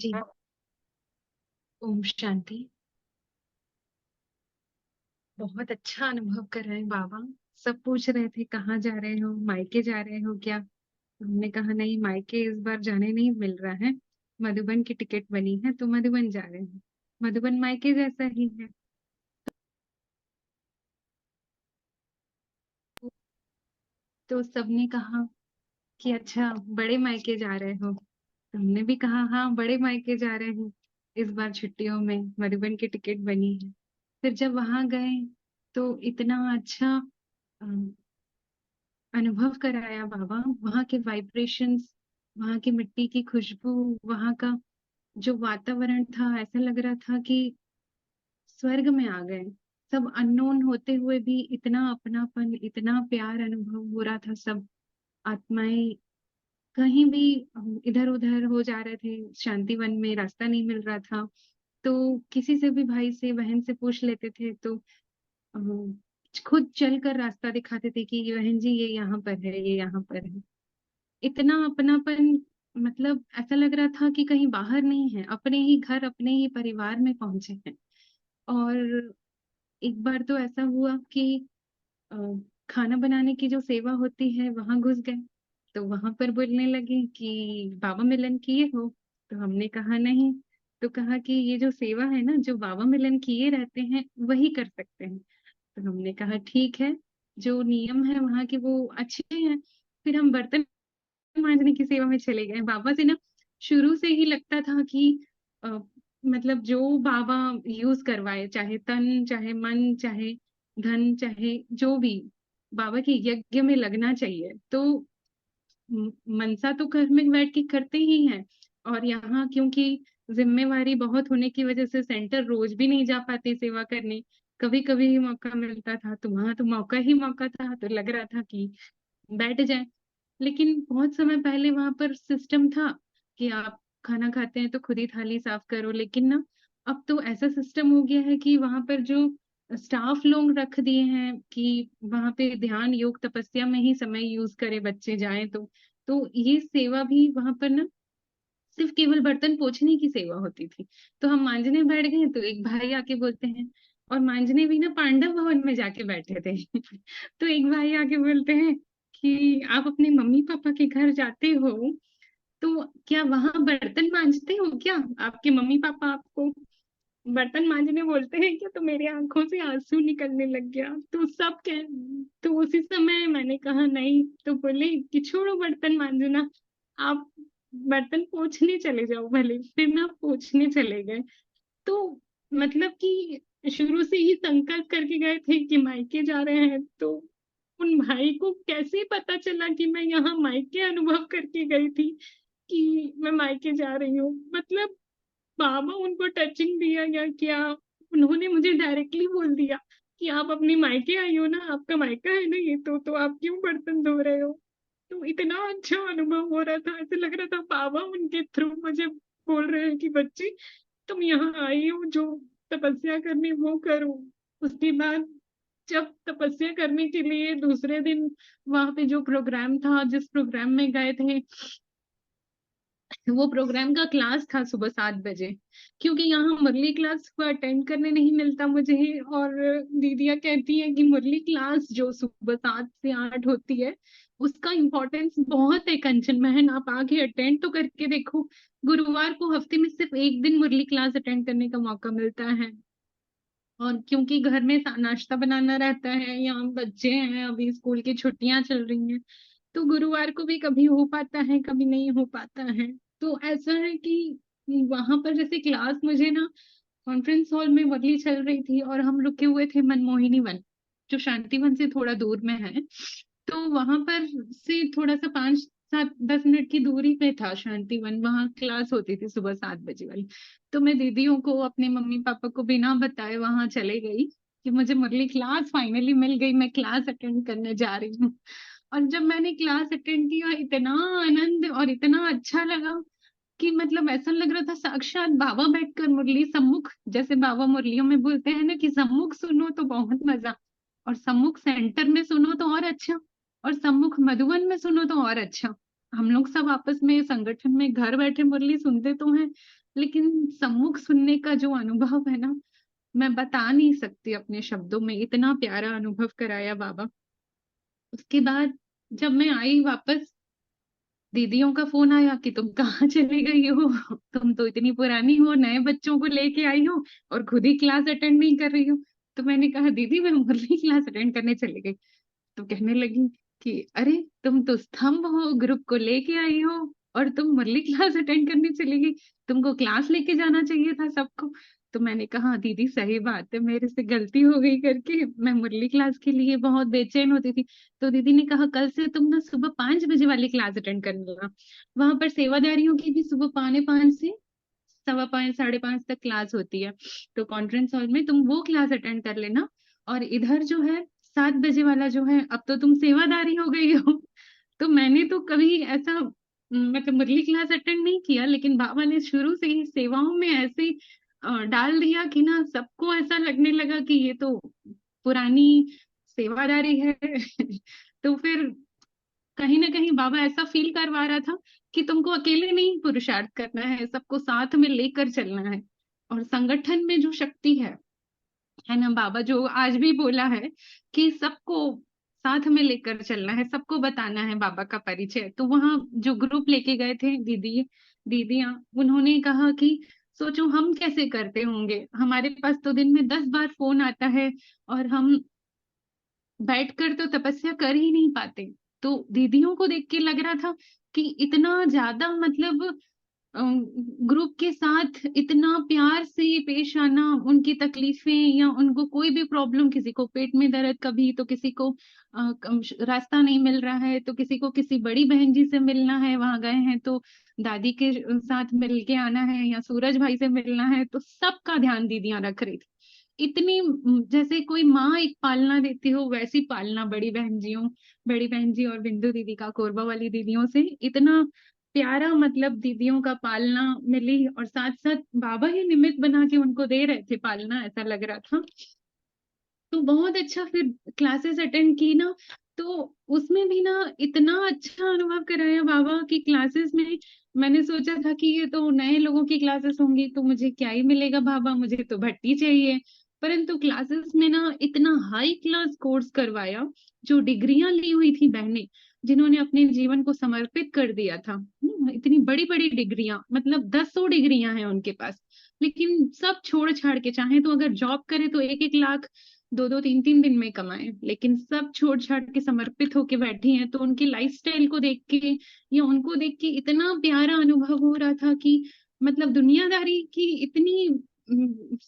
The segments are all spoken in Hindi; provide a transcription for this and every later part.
जी। ओम शांति। बहुत अच्छा अनुभव कर रहे हैं बाबा। सब पूछ रहे थे कहाँ जा रहे हो, मायके जा रहे हो क्या। हमने कहा नहीं, मायके इस बार जाने नहीं मिल रहा है। मधुबन की टिकट बनी है तो मधुबन जा रहे हैं। मधुबन मायके जैसा ही है। तो सबने कहा कि अच्छा बड़े मायके जा रहे हो। तो हमने भी कहा हाँ बड़े मायके जा रहे हैं। इस बार छुट्टियों में मधुबन की टिकट बनी है। फिर जब वहां गए तो इतना अच्छा अनुभव कराया बाबा। वहां के वाइब्रेशंस, वहां की मिट्टी की खुशबू, वहां का जो वातावरण था, ऐसा लग रहा था कि स्वर्ग में आ गए। सब अननोन होते हुए भी इतना अपनापन, इतना प्यार अनुभव हो रहा था। सब आत्माएं कहीं भी इधर उधर हो जा रहे थे। शांतिवन में रास्ता नहीं मिल रहा था तो किसी से भी, भाई से बहन से पूछ लेते थे तो खुद चलकर रास्ता दिखाते थे कि ये बहन जी ये यहाँ पर है, ये यहाँ पर है। इतना अपनापन, मतलब ऐसा लग रहा था कि कहीं बाहर नहीं है, अपने ही घर अपने ही परिवार में पहुंचे हैं। और एक बार तो ऐसा हुआ कि अ, खाना बनाने की जो सेवा होती है वहां घुस गए। तो वहां पर बोलने लगे कि बाबा मिलन किए हो। तो हमने कहा नहीं। तो कहा कि ये जो सेवा है ना, जो बाबा मिलन किए रहते हैं वही कर सकते हैं। तो हमने कहा ठीक है, जो नियम है वहां के वो अच्छे हैं। फिर हम बर्तन मांजने की सेवा में चले गए। बाबा से ना शुरू से ही लगता था कि अ, मतलब जो बाबा यूज करवाए, चाहे तन चाहे मन चाहे धन चाहे जो भी, बाबा के यज्ञ में लगना चाहिए। तो मनसा तो घर में बैठ के करते ही हैं। और यहाँ क्योंकि जिम्मेवारी बहुत होने की वजह से सेंटर रोज भी नहीं जा पाते सेवा करने। कभी कभी ही मौका मिलता था, तो वहां तो मौका ही मौका था, तो लग रहा था कि बैठ जाए। लेकिन बहुत समय पहले वहां पर सिस्टम था कि आप खाना खाते हैं तो खुद ही थाली साफ करो। लेकिन ना अब तो ऐसा सिस्टम हो गया है कि वहां पर जो स्टाफ लोग रख दिए हैं कि वहां पे ध्यान योग तपस्या में ही समय यूज करे बच्चे जाएं तो ये सेवा भी वहां पर ना सिर्फ केवल बर्तन पोंछने की सेवा होती थी। तो हम मांजने बैठ गए तो एक भाई आके बोलते हैं, और मांजने भी ना पांडव भवन में जाके बैठे थे। तो एक भाई आके बोलते हैं कि आप अपने मम्मी पापा के घर जाते हो तो क्या वहां बर्तन मांजते हो क्या, आपके मम्मी पापा आपको बर्तन मांजने बोलते हैं क्या। तो मेरी आंखों से आंसू निकलने लग गया। तो सब कह तो उसी समय मैंने कहा नहीं। तो बोले कि छोड़ो बर्तन मांजना, आप बर्तन पोंछने चले जाओ भले। फिर ना पोंछने चले गए। तो मतलब कि शुरू से ही संकल्प करके गए थे कि मायके जा रहे हैं। तो उन भाई को कैसे पता चला कि मैं यहाँ मायके अनुभव करके गई थी, कि मैं मायके जा रही हूँ। मतलब बाबा उनको टचिंग दिया या क्या, उन्होंने मुझे डायरेक्टली बोल दिया कि आप अपनी मायके आई हो ना, आपका मायका है ना ये, तो आप क्यों बर्तन धो रहे हो। तो इतना अच्छा अनुभव हो रहा था, ऐसे लग रहा था बाबा उनके थ्रू मुझे बोल रहे हैं कि बच्ची तुम यहाँ आई हो जो तपस्या करनी वो करो। उसके बाद जब तपस्या करने के लिए दूसरे दिन वहां पे जो प्रोग्राम था, जिस प्रोग्राम में गए थे, वो प्रोग्राम का क्लास था सुबह 7 बजे। क्योंकि यहाँ मुरली क्लास को अटेंड करने नहीं मिलता मुझे। और दीदियाँ कहती हैं कि मुरली क्लास जो सुबह 7 से 8 होती है उसका इम्पोर्टेंस बहुत है। कंचन बहन आप आके अटेंड तो करके देखो। गुरुवार को हफ्ते में सिर्फ एक दिन मुरली क्लास अटेंड करने का मौका मिलता है। और क्योंकि घर में नाश्ता बनाना रहता है, यहाँ बच्चे हैं, अभी स्कूल की छुट्टियां चल रही हैं, तो गुरुवार को भी कभी हो पाता है कभी नहीं हो पाता है। तो ऐसा है कि वहां पर जैसे क्लास मुझे ना कॉन्फ्रेंस हॉल में बदली चल रही थी और हम रुके हुए थे मनमोहिनी वन, जो शांतिवन से थोड़ा दूर में है। तो वहां पर से थोड़ा सा 5 7 10 मिनट की दूरी पे था शांतिवन, वहां क्लास होती थी सुबह 7 बजे वाली। तो मैं दीदियों को, अपने मम्मी पापा को बिना बताए वहां चले गई कि मुझे मुरली क्लास फाइनली मिल गई, मैं क्लास अटेंड करने जा रही हूँ। और जब मैंने क्लास अटेंड किया इतना आनंद और इतना अच्छा लगा कि मतलब ऐसा लग रहा था साक्षात बाबा बैठकर मुरली सम्मुख, जैसे बाबा मुरलियों में बोलते हैं ना कि सम्मुख सुनो तो बहुत मजा, और सम्मुख सेंटर में सुनो तो और अच्छा, और सम्मुख मधुबन में सुनो तो और अच्छा। हम लोग सब आपस में संगठन में घर बैठे मुरली सुनते तो हैं, लेकिन सम्मुख सुनने का जो अनुभव है ना, मैं बता नहीं सकती अपने शब्दों में, इतना प्यारा अनुभव कराया बाबा। उसके बाद जब मैं आई वापस, दीदियों का फोन आया कि तुम कहाँ चली गई हो, तुम तो इतनी पुरानी हो, नए बच्चों को लेके आई हो और खुद ही क्लास अटेंड नहीं कर रही हो। तो मैंने कहा दीदी मैं मुरली क्लास अटेंड करने चली गई। तो कहने लगी कि अरे तुम तो स्तंभ हो, ग्रुप को लेके आई हो और तुम मुरली क्लास अटेंड करने चली गई, तुमको क्लास लेके जाना चाहिए था सबको। तो मैंने कहा दीदी सही बात है, मेरे से गलती हो गई करके मैं मुरली क्लास के लिए बहुत बेचैन होती थी। तो दीदी ने कहा कल से तुम ना सुबह 5 बजे वाली क्लास अटेंड करना, वहां पर सेवादारियों की भी सुबह 5:45 से 5:15 5:30 तक क्लास होती है। तो कॉन्फ्रेंस हॉल में तुम वो क्लास अटेंड कर लेना, और इधर जो है 7 बजे वाला जो है, अब तो तुम सेवादारी हो गई हो। तो मैंने तो कभी ऐसा मतलब मुरली क्लास अटेंड नहीं किया, लेकिन बाबा ने शुरू से ही सेवाओं में ऐसे डाल दिया कि ना सबको ऐसा लगने लगा कि ये तो पुरानी सेवादारी है। तो फिर कहीं ना कहीं बाबा ऐसा फील करवा रहा था कि तुमको अकेले नहीं पुरुषार्थ करना है, सबको साथ में लेकर चलना है। और संगठन में जो शक्ति है ना, बाबा जो आज भी बोला है कि सबको साथ में लेकर चलना है, सबको बताना है बाबा का परिचय। तो वहां जो ग्रुप लेके गए थे दीदियां, उन्होंने कहा कि सोचो हम कैसे करते होंगे, हमारे पास तो दिन में 10 बार फोन आता है और हम बैठकर तो तपस्या कर ही नहीं पाते। तो दीदियों को देख के लग रहा था कि इतना ज्यादा मतलब ग्रुप के साथ इतना प्यार से पेश आना, उनकी तकलीफें या उनको कोई भी प्रॉब्लम, किसी को पेट में दर्द, कभी तो किसी को रास्ता नहीं मिल रहा है, तो किसी को किसी बड़ी बहन जी से मिलना है, वहां गए हैं तो दादी के साथ मिल के आना है, या सूरज भाई से मिलना है, तो सबका ध्यान दीदियां रख रही थी। इतनी जैसे कोई माँ एक पालना देती हो वैसी पालना बड़ी बहन जी और बिंदु दीदी का, कोरबा वाली दीदियों से इतना प्यारा मतलब दीदियों का पालना मिली, और साथ साथ बाबा ही निमित्त बना के उनको दे रहे थे पालना, ऐसा लग रहा था। तो बहुत अच्छा फिर क्लासेस अटेंड की ना, तो उसमें भी ना इतना अच्छा अनुभव कराया बाबा की क्लासेस में। मैंने सोचा था कि ये तो नए लोगों की क्लासेस होंगी तो मुझे क्या ही मिलेगा बाबा, मुझे तो भट्टी चाहिए। परंतु क्लासेस में ना इतना हाई क्लास कोर्स करवाया, जो डिग्रियां ली हुई थी बहनें, जिन्होंने अपने जीवन को समर्पित कर दिया था, इतनी बड़ी बड़ी डिग्रियां, मतलब 10 डिग्रियां हैं उनके पास, लेकिन सब छोड़ छाड़ के, चाहे तो अगर जॉब करे तो 1-1 लाख 2-2 3-3 दिन में कमाए, लेकिन सब छोड़ छाड़ के समर्पित होके बैठी हैं। तो उनकी लाइफस्टाइल को देख के या उनको देख के इतना प्यारा अनुभव हो रहा था कि मतलब दुनियादारी की इतनी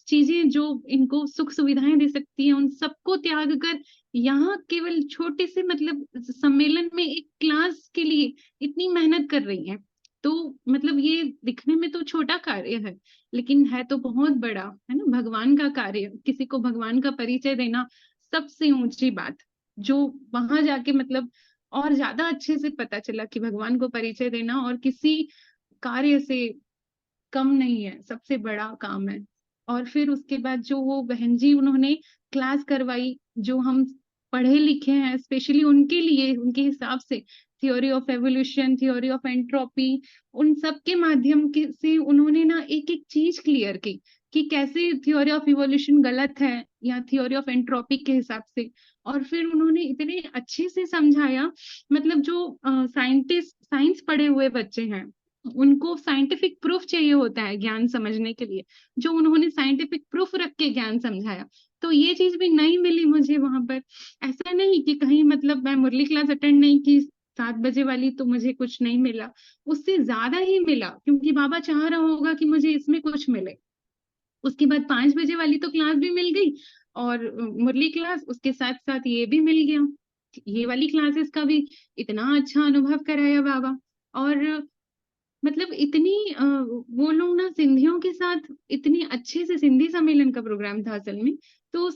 चीजें जो इनको सुख सुविधाएं दे सकती हैं, उन सबको त्याग कर यहाँ केवल छोटे से मतलब सम्मेलन में एक क्लास के लिए इतनी मेहनत कर रही हैं। तो मतलब ये दिखने में तो छोटा कार्य है, लेकिन है तो बहुत बड़ा, है ना, भगवान का कार्य, किसी को भगवान का परिचय देना सबसे ऊंची बात। जो वहां जाके मतलब और ज्यादा अच्छे से पता चला कि भगवान को परिचय देना और किसी कार्य से कम नहीं है, सबसे बड़ा काम है। और फिर उसके बाद जो वो बहन जी उन्होंने क्लास करवाई, जो हम पढ़े लिखे हैं स्पेशली उनके लिए, उनके हिसाब से theory of evolution, theory of entropy, उन सब के माध्यम के से उन्होंने ना एक एक चीज क्लियर की कि कैसे थ्योरी ऑफ इवोल्यूशन गलत है या थ्योरी ऑफ एंट्रोपी के हिसाब से। और फिर उन्होंने इतने अच्छे से समझाया, मतलब जो साइंटिस्ट, साइंस पढ़े हुए बच्चे हैं, उनको साइंटिफिक प्रूफ चाहिए होता है ज्ञान समझने के लिए, जो उन्होंने साइंटिफिक प्रूफ रख के ज्ञान समझाया। तो ये चीज भी नहीं मिली मुझे वहां पर। ऐसा नहीं कि कहीं मतलब मैं मुरली क्लास अटेंड नहीं की 7 बजे वाली तो मुझे कुछ नहीं मिला, उससे ज्यादा ही मिला, क्योंकि बाबा चाह रहा होगा कि मुझे इसमें कुछ मिले। उसके बाद 5 बजे वाली तो क्लास भी मिल गई, और मुरली क्लास उसके साथ साथ ये भी मिल गया, ये वाली क्लासेस का भी इतना अच्छा अनुभव कराया बाबा। और मतलब इतनी वो लोग ना सिंधियों के साथ इतनी अच्छे से, सिंधी सम्मेलन का प्रोग्राम था असल में। तो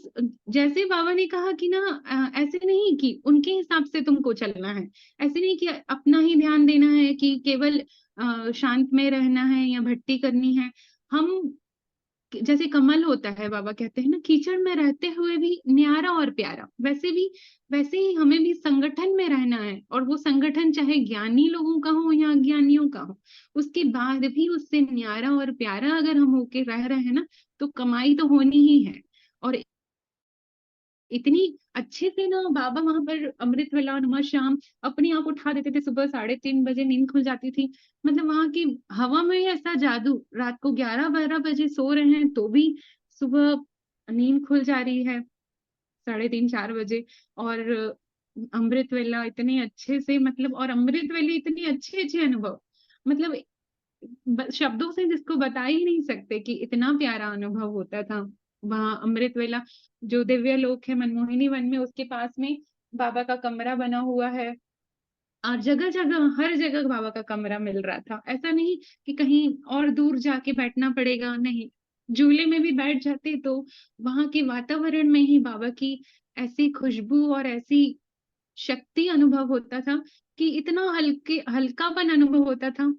जैसे बाबा ने कहा कि ना ऐसे नहीं कि उनके हिसाब से तुमको चलना है, ऐसे नहीं कि अपना ही ध्यान देना है कि केवल शांत में रहना है या भक्ति करनी है। हम जैसे कमल होता है, बाबा कहते हैं ना, कीचड़ में रहते हुए भी न्यारा और प्यारा, वैसे ही हमें भी संगठन में रहना है, और वो संगठन चाहे ज्ञानी लोगों का हो या अज्ञानियों का हो, उसके बाद भी उससे न्यारा और प्यारा अगर हम होके रह रहे हैं ना, तो कमाई तो होनी ही है। और इतनी अच्छे से ना बाबा वहां पर अमृत वेला नुमा शाम अपनी आंख उठा देते थे, सुबह 3:30 बजे नींद खुल जाती थी। मतलब वहां की हवा में ही ऐसा जादू, रात को 11-12 बजे सो रहे हैं तो भी सुबह नींद खुल जा रही है 3:30-4 बजे। और अमृत वेला इतने अच्छे से, मतलब, और अमृत वेले इतने अच्छे अच्छे अनुभव, मतलब शब्दों से जिसको बता ही नहीं सकते कि इतना प्यारा अनुभव होता था वहां अमृत वेला। जो दिव्य लोक है मनमोहिनी वन में, उसके पास में बाबा का कमरा बना हुआ है, और जगह जगह हर जगह बाबा का कमरा मिल रहा था। ऐसा नहीं कि कहीं और दूर जाके बैठना पड़ेगा, नहीं, झूले में भी बैठ जाते तो वहां के वातावरण में ही बाबा की ऐसी खुशबू और ऐसी शक्ति अनुभव होता था कि इतना हल्कापन अनुभव होता था।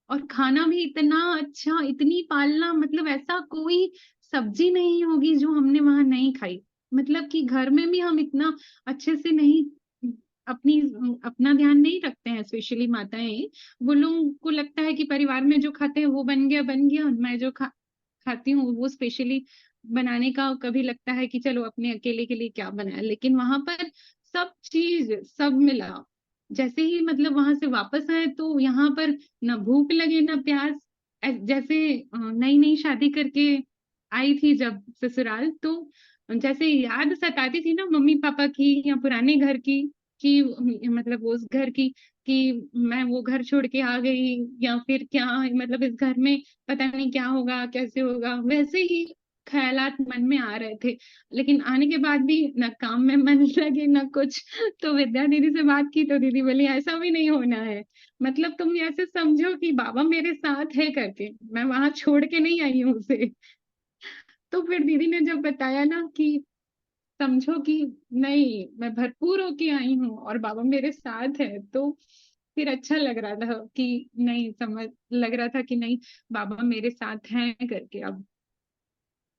और खाना भी इतना अच्छा, इतनी पालना, मतलब ऐसा कोई सब्जी नहीं होगी जो हमने वहां नहीं खाई। मतलब कि घर में भी हम इतना अच्छे से नहीं अपनी अपना ध्यान नहीं रखते हैं, स्पेशली माताएं। वो लोगों को लगता है कि परिवार में जो खाते हैं वो बन गया बन गया, मैं जो खाती हूँ वो स्पेशली बनाने का कभी लगता है कि चलो अपने अकेले के लिए क्या बनाया, लेकिन वहां पर सब चीज सब मिला। जैसे ही मतलब वहां से वापस आए तो यहाँ पर ना भूख लगे ना प्यास। जैसे नई नई शादी करके आई थी जब ससुराल, तो जैसे याद सताती थी ना मम्मी पापा की या पुराने घर की, कि मतलब उस घर की, कि मैं वो घर छोड़ के आ गई, या फिर क्या, मतलब इस घर में पता नहीं क्या होगा कैसे होगा, वैसे ही ख्यालात मन में आ रहे थे। लेकिन आने के बाद भी ना काम में मन लगे ना कुछ। तो विद्या दीदी से बात की तो दीदी बोली ऐसा भी नहीं होना है, मतलब तुम ऐसे समझो कि बाबा मेरे साथ है करके, मैं वहां छोड़ के नहीं आई हूँ उसे। तो फिर दीदी ने जब बताया ना कि समझो कि नहीं, मैं भरपूर होके आई हूँ और बाबा मेरे साथ है, तो फिर अच्छा लग रहा था कि नहीं, समझ लग रहा था कि नहीं, बाबा मेरे साथ हैं करके अब।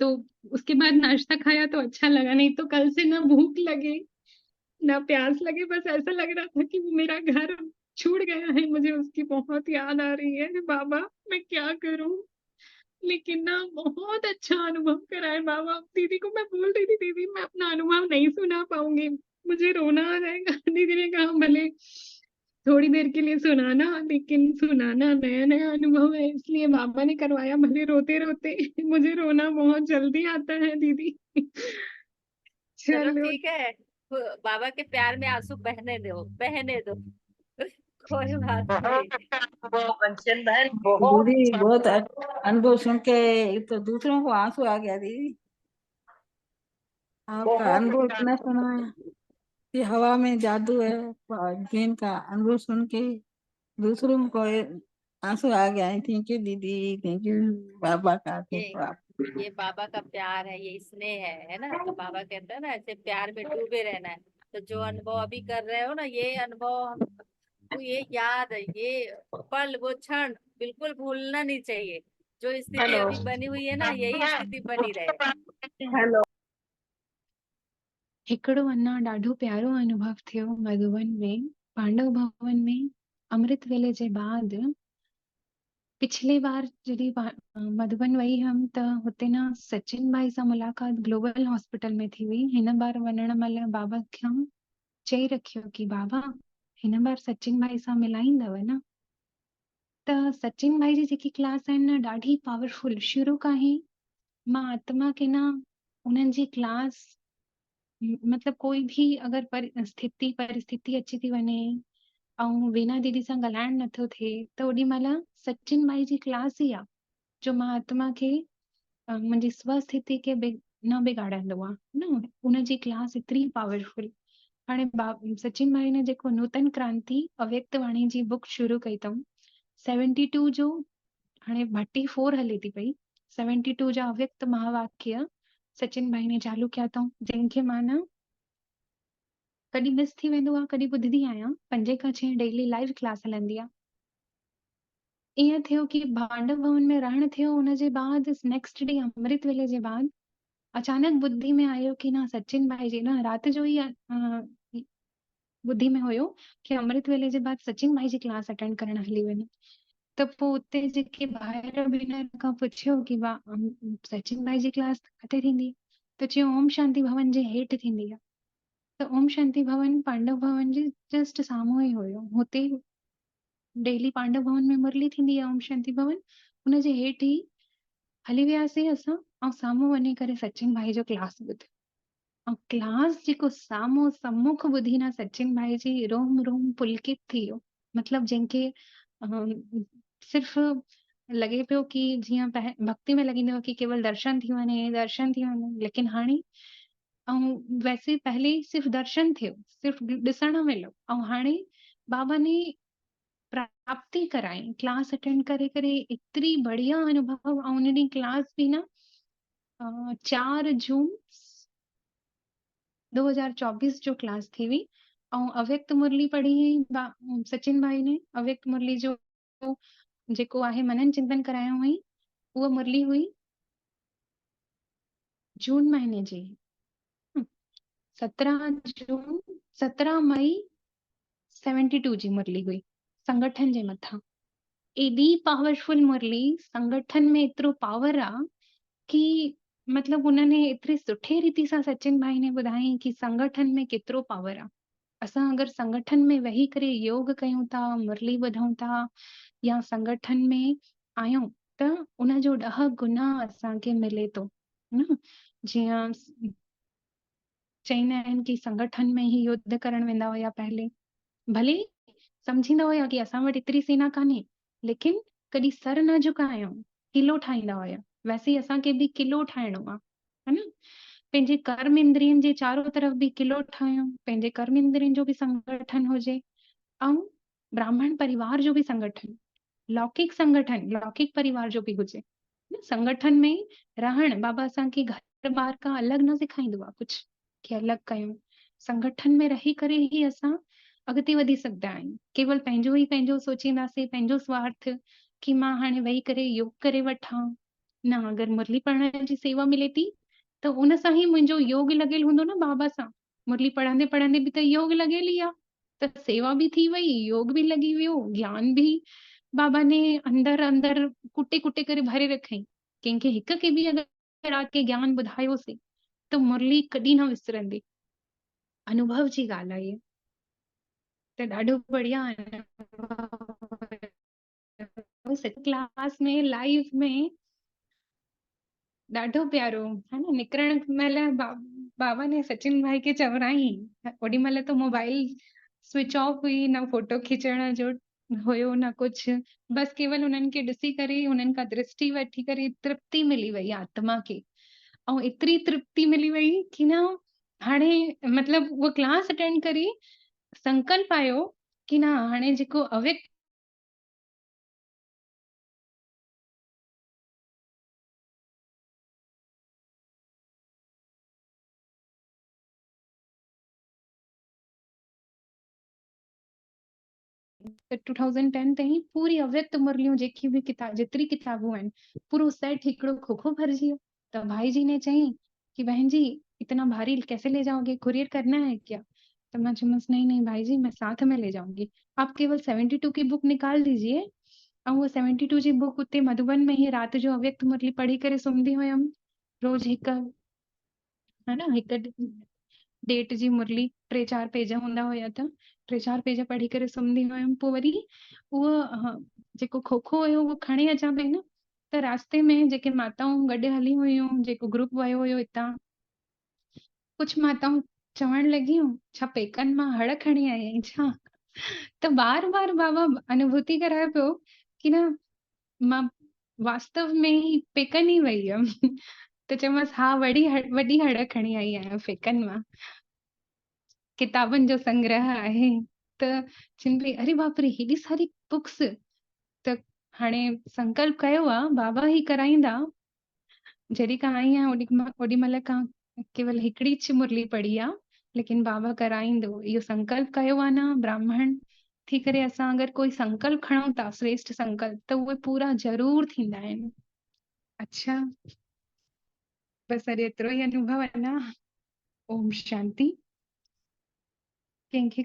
तो उसके बाद नाश्ता खाया तो अच्छा लगा, नहीं तो कल से ना भूख लगे ना प्यास लगे, बस ऐसा लग रहा था कि वो मेरा घर छूट गया है, मुझे उसकी बहुत याद आ रही है बाबा, मैं क्या करूं। लेकिन ना बहुत अच्छा अनुभव करा है बाबा। दीदी को मैं बोल रही थी, दीदी मैं अपना अनुभव नहीं सुना पाऊंगी, मुझे रोना आ जाएगा। दीदी ने कहा भले थोड़ी देर के लिए सुनाना, लेकिन सुनाना नया नया अनुभव है, इसलिए बाबा ने करवाया, भले रोते रोते। मुझे रोना बहुत जल्दी आता है दीदी। चलो चलो। ठीक है, बाबा के प्यार में आंसू बहने दो, बहने दो। कोई बात नहीं। कंचन बहन बहुत दीदी बहुत अनुभव सुन के तो दूसरों को आंसू आ गया दीदी। आपका अनुभव इतना सुना है कि हवा में जादू है, जैन का अनुभव सुन के दूसरों को आंसू आ गया है। थैंक यू दीदी, थैंक यू बाबा का, थैंक ये यू आप। ये बाबा का प्यार है, ये स्नेह है ना। तो बाबा कहते हैं ना ऐसे प्यार में डूबे रहना है। तो जो अनुभव अभी कर रहे हो ना, ये अनुभव हमको ये याद है, ये पल वो क्षण बिल्कुल भूलना नहीं चाहिए। जो स्थिति हेलो अभी बनी हुई है ना, यही स्थिति बनी रहे। हेलो। हिकिड़ो अञा ॾाढो प्यारो अनुभव थियो मधुबन में, पांडव भवन में। अमृत वेले जे बाद पिछले बार जॾहिं मधुबन वई हुअमि त हुते न सचिन भाई सां मुलाक़ात ग्लोबल हॉस्पिटल में थी हुई। हिन बार वञण महिल बाबा खां चई रखियो कि बाबा हिन बार सचिन भाई सां मिलाईंदव न। त सचिन भाई जी जेकी क्लास आहिनि न, ॾाढी पावरफुल, शुरू खां ई मां आत्मा खे न उन्हनि जी क्लास, मतलब कोई भी अगर स्थिति परिस्थिति अची थी वञे ऐं वीना दीदी सां ॻाल्हाइण नथो थिए, त ओॾी महिल सचिन भाई जी क्लास ई आहे जो मां आत्मा खे मुंहिंजी स्वस्थिति खे न बिगाड़ंदो आहे न। उनजी क्लास एतिरी पावरफुल। हाणे सचिन भाई ने जेको नूतन क्रांति अव्यक्त वाणी जी बुक शुरू कई अथऊं, 72 जो, हाणे 34 हले थी पई, 72 जा अव्यक्त महावाक्य सचिन भाई ने चालू कया अथऊं, जंहिंखे मां न कॾहिं मिस थी वेंदो आहे, कॾहिं ॿुधंदी आहियां। 5 खां 6 डेली लाइव क्लास हलंदी आहे। ईअं थियो कि पांडव भवन में रहण थियो, उनजे बाद नेक्स्ट डे अमृत वेले जे बाद अचानक बुद्धि में आयो कि न सचिन भाई जी न रात जो ही बुद्धि में हुयो कि अमृत वेले जे बाद सचिन भाई जी क्लास अटेंड करण हली वञे। त पोइ उते जेके ॿाहिरि ॿिनर खां पुछियो कि सचिन भाई जी क्लास किथे थींदी, त चयो ओम शांति भवन जे हेठि थींदी आहे। त ओम शांति भवन पांडव भवन जे जस्ट साम्हूं ई हुयो। हुते डेली पांडव भवन में मुरली थींदी आहे ओम शांति भवन, हुनजे हेठि ई हली वियासीं असां ऐं साम्हूं वञी करे सचिन भाई जो क्लास ॿुधियो। ऐं क्लास जेको साम्हूं सम्मुख ॿुधी न सचिन भाई जी रोम रोम पुलकित थी वियो। मतलब जंहिंखे सिर्फ़ लॻे पियो कि जीअं भक्ति में लॻींदो कि केवल दर्शन थी वञे, लेकिन हाणे वैसे पहले सिर्फ़ दर्शन थियो, सिर्फ़ ॾिसण मिलियो, ऐं हाणे बाबा ने प्राप्ति कराई क्लास अटेंड करे करे एतिरी बढ़िया अनुभव। ऐं उन ॾींहुं क्लास बि न 4 जून 2024 जो क्लास थी हुई। ऐं अव्यक्त मुरली पढ़ी हुई सचिन भाई ने। अव्यक्त मुरली जो जेको आहे मनन चिंतन करायो हुई, उहा मुरली हुई जून महीने जी 17 मई 72 जी मुरली हुई संगठन जे मथां। एॾी पावरफुल मुरली, संगठन में एतिरो पावर आहे कि मतलब उन्होंने एतिरे सुठे रीति सां सचिन भाई ने ॿुधाई कि संगठन में केतिरो पावर आहे। असां अगर संगठन में वेही करे योग कयूं था, मुरली ॿुधूं था या संगठन में आहियूं त उनजो 10 गुना असांखे मिले थो न। जीअं चईंदा आहिनि कि संगठन में ही युद्ध करण वेंदा हुया पहले, भले सम्झींदा हुया कि असां वटि एतिरी सेना कान्हे, लेकिन कॾहिं सर न झुकायूं, किलो ठाहींदा हुया। वैसे ही असांखे बि किलो ठाहिणो आहे, है न। पंहिंजे कर्म इंद्रियन जे चारों तरफ भी किलो ठाहियूं, पंहिंजे कर्म इंद्रियन जो भी संगठन हुजे, ऐं ब्राह्मण परिवार जो भी संगठन, लौकिक संगठन, लौकिक परिवार जो भी हुजे। संगठन में रहण बाबा असांखे घर ॿार खां अलॻि न सेखारींदो आहे कुछ कि अलॻि कयूं। संगठन में रही करे ही असां अॻिते वधी सघंदा आहियूं। केवल पंहिंजो ई पंहिंजो सोचींदासीं, पंहिंजो स्वार्थ कि मां हाणे वेही करे योग करे वठां न। अगर मुरली पढ़ण जी सेवा मिले थी त उन सां ही मुंहिंजो योग लॻियल हूंदो न बाबा सां। मुरली पढ़ंदे पढ़ंदे भी त योग लॻियल ई आहे, त सेवा भी थी वई, योग भी लॻी वियो, ज्ञान भी बाबा ने अंदर अंदर कुटे कुटे करे भरे रखई। कंहिंखे हिक खे भी अगर रात के ज्ञान ॿुधायोसीं त मुरली कॾहिं न विसरंदी। अनुभव जी ॻाल्हि आहे इहा। त ॾाढो बढ़िया क्लास में लाइव में ॾाढो प्यारो है न। निकिरण महिल बाबा ने सचिन भाई खे चवराई, ओॾी महिल त मोबाइल स्विच ऑफ हुई, न फोटो खिचण जो हुयो न कुछ, बस केवल उन्हनि खे ॾिसी करे उन्हनि खां दृष्टि वठी करे तृप्ति मिली वई आत्मा खे। ऐं एतिरी तृप्ति मिली वई कि न हाणे मतलब उहो क्लास अटेंड करे संकल्प आयो कि न हाणे जेको अव्यक्त 2010 ताईं पूरी अव्यक्त मुरलियूं जेकी भी किताब जेतिरी किताबूं आहिनि पूरो सेट हिकिड़ो खोखो भरिजी वियो। त भाई जी ने चई कि बहन जी इतना भारी कैसे ले जाओगे, कुरियर करना है क्या? तो मैं चुमस नहीं नहीं भाई जी मैं साथ में ले जाऊंगी, आप केवल 72 की बुक निकाल दीजिए। और वो 72 जी बुक उते मधुबन में ही रात जो अव्यक्त मुरली पढ़ी करे सुम्हंदी हुयमि रोज हिक, है न। हिक डेट जी मुरली 3-4 पेज हूंदा हुया त 3-4 पेज पढ़ी करे सुम्हंदी हुयमि। पोइ वरी उहो जेको खोखो हुयो उहो खणी अचां पई न, त रास्ते में जेके माताऊं गॾु हली हुयूं, जेको ग्रुप वियो हुयो हितां, कुछ माताऊं चवण लॻियूं छा पेकनि मां हड़ खणी आई आहीं छा? त बार बार बाबा अनुभूति कराए पियो कि न मां वास्तव में ही पेकनि ई वई हुयमि। त चयोमांसि हा वॾी हड़ खणी आई आहियां पेकनि मां, किताबनि जो संग्रह आहे। त चवनि पई अरे बाप रे हेॾी सारी बुक्स। त हाणे संकल्प कयो आहे बाबा ही कराईंदा। जॾहिं खां आई आहियां ओॾी महिल खां केवल हिकिड़ी मुरली पढ़ी आहे, लेकिन बाबा कराईंदो इहो संकल्प कयो आहे न। ब्राह्मण थी करे असां अगर कोई संकल्प खणूं था श्रेष्ठ संकल्प त उहे पूरा जरूर थींदा आहिनि। अच्छा, बस अॼु एतिरो ई अनुभव आहे न। ओम शांति। कंहिंखे